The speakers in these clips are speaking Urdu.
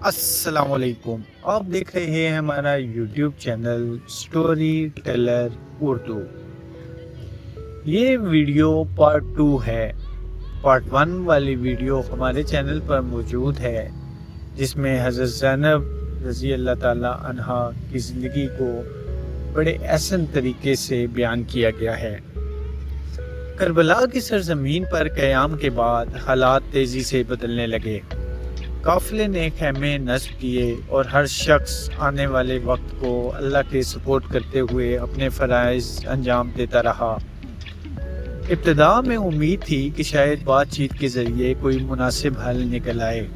السلام علیکم، آپ دیکھ رہے ہیں ہمارا YouTube channel story teller Urdu. یہ ویڈیو پارٹ 2 ہے۔ پارٹ 1 والی ویڈیو ہمارے چینل پر موجود ہے، جس میں حضرت زینب رضی اللہ تعالی عنہا کی زندگی کو بڑے احسن طریقے سے بیان کیا گیا ہے۔ کربلا کی سرزمین پر قیام کے بعد حالات تیزی سے بدلنے لگے۔ قافلے نے خیمے نصب کیے اور ہر شخص آنے والے وقت کو اللہ کے سپورٹ کرتے ہوئے اپنے فرائض انجام دیتا رہا۔ ابتدا میں امید تھی کہ شاید بات چیت کے ذریعے کوئی مناسب حل نکل آئے،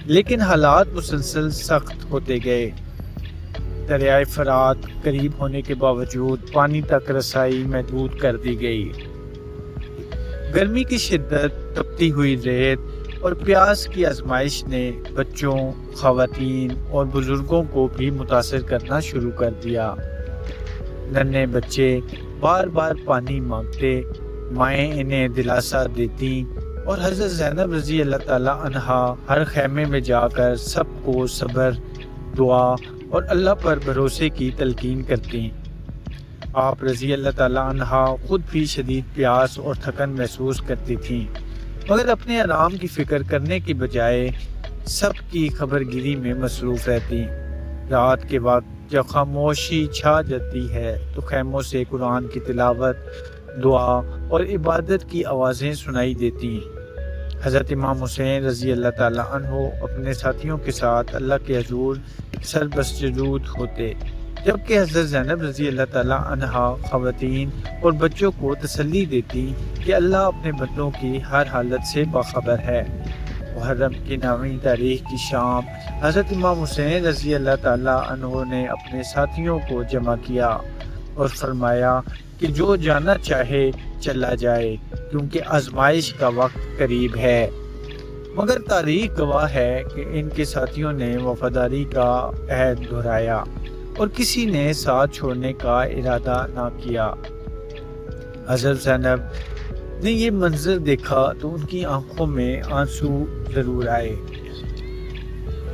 لیکن حالات مسلسل سخت ہوتے گئے۔ دریائے فرات قریب ہونے کے باوجود پانی تک رسائی محدود کر دی گئی۔ گرمی کی شدت، تپتی ہوئی ریت اور پیاس کی آزمائش نے بچوں، خواتین اور بزرگوں کو بھی متاثر کرنا شروع کر دیا۔ ننھے بچے بار بار پانی مانگتے، مائیں انہیں دلاسا دیتی اور حضرت زینب رضی اللہ تعالی عنہا ہر خیمے میں جا کر سب کو صبر، دعا اور اللہ پر بھروسے کی تلقین کرتی۔ آپ رضی اللہ تعالی عنہا خود بھی شدید پیاس اور تھکن محسوس کرتی تھیں، مگر اپنے آرام کی فکر کرنے کی بجائے سب کی خبر گیری میں مصروف رہتی۔ رات کے وقت جب خاموشی چھا جاتی ہے تو خیموں سے قرآن کی تلاوت، دعا اور عبادت کی آوازیں سنائی دیتی۔ حضرت امام حسین رضی اللہ تعالیٰ عنہ اپنے ساتھیوں کے ساتھ اللہ کے حضور سر بسجود ہوتے، جبکہ حضرت زینب رضی اللہ تعالیٰ عنہا خواتین اور بچوں کو تسلی دیتی کہ اللہ اپنے بندوں کی ہر حالت سے باخبر ہے۔ محرم کی 9ویں تاریخ کی شام حضرت امام حسین رضی اللہ تعالیٰ عنہ نے اپنے ساتھیوں کو جمع کیا اور فرمایا کہ جو جانا چاہے چلا جائے، کیونکہ آزمائش کا وقت قریب ہے۔ مگر تاریخ گواہ ہے کہ ان کے ساتھیوں نے وفاداری کا عہد دہرایا اور کسی نے ساتھ چھوڑنے کا ارادہ نہ کیا۔ حضرت زینب نے یہ منظر دیکھا تو ان کی آنکھوں میں آنسو ضرور آئے،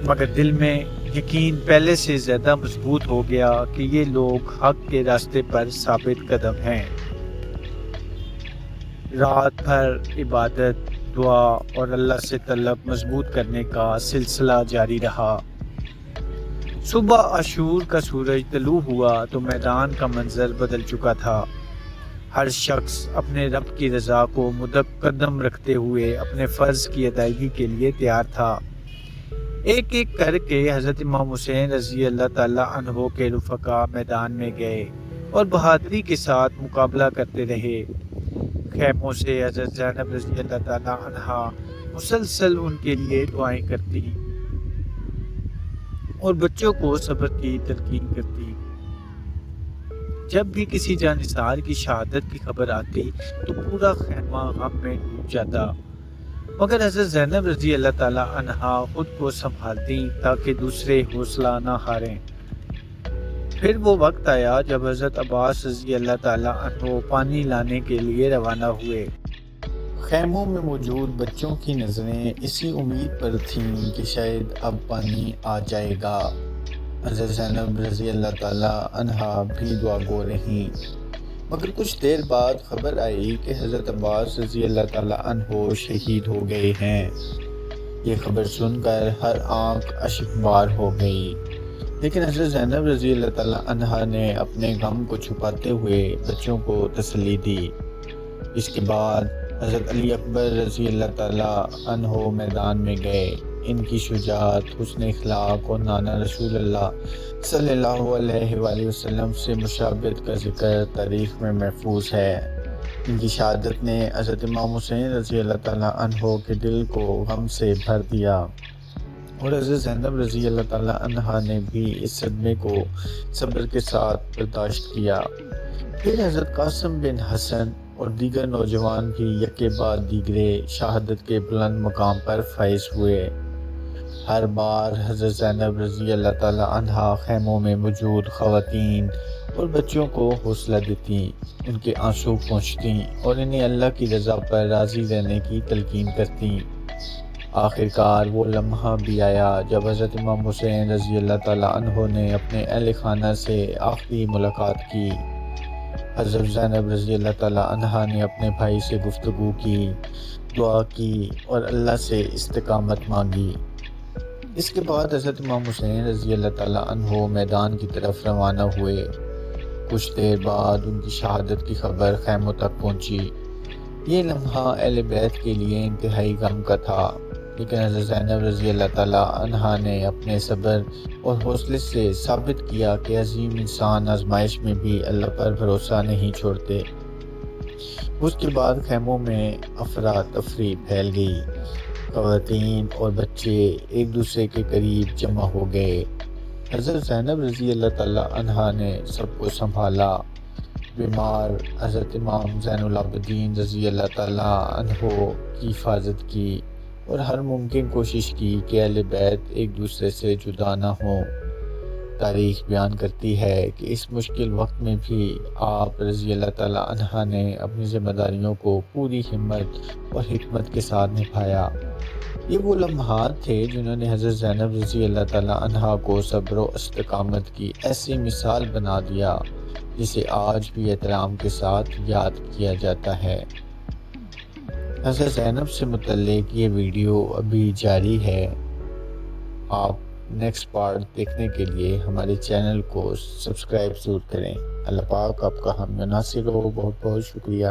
مگر دل میں یقین پہلے سے زیادہ مضبوط ہو گیا کہ یہ لوگ حق کے راستے پر ثابت قدم ہیں۔ رات بھر عبادت، دعا اور اللہ سے طلب مضبوط کرنے کا سلسلہ جاری رہا۔ صبح عاشور کا سورج طلوع ہوا تو میدان کا منظر بدل چکا تھا۔ ہر شخص اپنے رب کی رضا کو مقدم رکھتے ہوئے اپنے فرض کی ادائیگی کے لیے تیار تھا۔ ایک ایک کر کے حضرت امام حسین رضی اللہ تعالی عنہ کے رفقا میدان میں گئے اور بہادری کے ساتھ مقابلہ کرتے رہے۔ خیموں سے حضرت زینب رضی اللہ تعالی عنہا مسلسل ان کے لیے دعائیں کرتی اور بچوں کو صبر کی تلقین کرتی۔ جب بھی کسی جانثار کی شہادت کی خبر آتی تو پورا خیمہ غم میں ڈوب جاتا، مگر حضرت زینب رضی اللہ تعالی عنہا خود کو سنبھالتی تاکہ دوسرے حوصلہ نہ ہاریں۔ پھر وہ وقت آیا جب حضرت عباس رضی اللہ تعالی عنہ پانی لانے کے لیے روانہ ہوئے۔ خیموں میں موجود بچوں کی نظریں اسی امید پر تھیں کہ شاید اب پانی آ جائے گا۔ حضرت زینب رضی اللہ تعالی عنہا بھی دعا گو رہی، مگر کچھ دیر بعد خبر آئی کہ حضرت عباس رضی اللہ تعالی عنہ شہید ہو گئے ہیں۔ یہ خبر سن کر ہر آنکھ اشک بار ہو گئی، لیکن حضرت زینب رضی اللہ تعالی عنہا نے اپنے غم کو چھپاتے ہوئے بچوں کو تسلی دی۔ اس کے بعد حضرت علی اکبر رضی اللہ تعالی عنہ میدان میں گئے۔ ان کی شجاعت، حسن اخلاق اور نانا رسول اللہ صلی اللہ علیہ وآلہ وسلم سے مشابہت کا ذکر تاریخ میں محفوظ ہے۔ ان کی شہادت نے حضرت امام حسین رضی اللہ تعالیٰ عنہ کے دل کو غم سے بھر دیا اور حضرت زینب رضی اللہ تعالیٰ عنہ نے بھی اس صدمے کو صبر کے ساتھ برداشت کیا۔ پھر حضرت قاسم بن حسن اور دیگر نوجوان بھی یکے بعد دیگرے شہادت کے بلند مقام پر فائز ہوئے۔ ہر بار حضرت زینب رضی اللہ تعالی عنہا خیموں میں موجود خواتین اور بچوں کو حوصلہ دیتی، ان کے آنسو پونچھتی اور انہیں اللہ کی رضا پر راضی رہنے کی تلقین کرتی۔ آخر کار وہ لمحہ بھی آیا جب حضرت امام حسین رضی اللہ تعالیٰ عنہ نے اپنے اہل خانہ سے آخری ملاقات کی۔ حضرت زینب رضی اللہ تعالیٰ عنہ نے اپنے بھائی سے گفتگو کی، دعا کی اور اللہ سے استقامت مانگی۔ اس کے بعد حضرت امام حسین رضی اللہ تعالیٰ عنہ میدان کی طرف روانہ ہوئے۔ کچھ دیر بعد ان کی شہادت کی خبر خیموں تک پہنچی۔ یہ لمحہ اہل بیت کے لیے انتہائی غم کا تھا، لیکن حضرت زینب رضی اللہ تعالیٰ عنہا نے اپنے صبر اور حوصلے سے ثابت کیا کہ عظیم انسان آزمائش میں بھی اللہ پر بھروسہ نہیں چھوڑتے۔ اس کے بعد خیموں میں افراتفری پھیل گئی۔ خواتین اور بچے ایک دوسرے کے قریب جمع ہو گئے۔ حضرت زینب رضی اللہ تعالیٰ عنہا نے سب کو سنبھالا، بیمار حضرت امام زین العابدین رضی اللہ تعالیٰ عنہ کی حفاظت کی اور ہر ممکن کوشش کی کہ اہل بیت ایک دوسرے سے جدا نہ ہوں۔ تاریخ بیان کرتی ہے کہ اس مشکل وقت میں بھی آپ رضی اللہ تعالیٰ عنہ نے اپنی ذمہ داریوں کو پوری ہمت اور حکمت کے ساتھ نبھایا۔ یہ وہ لمحات تھے جنہوں نے حضرت زینب رضی اللہ تعالیٰ عنہ کو صبر و استقامت کی ایسی مثال بنا دیا جسے آج بھی احترام کے ساتھ یاد کیا جاتا ہے۔ حضرت زینب سے متعلق یہ ویڈیو ابھی جاری ہے۔ آپ نیکسٹ پارٹ دیکھنے کے لیے ہمارے چینل کو سبسکرائب ضرور کریں۔ اللہ پاک آپ کا ہم ناصر ہو۔ بہت بہت شکریہ۔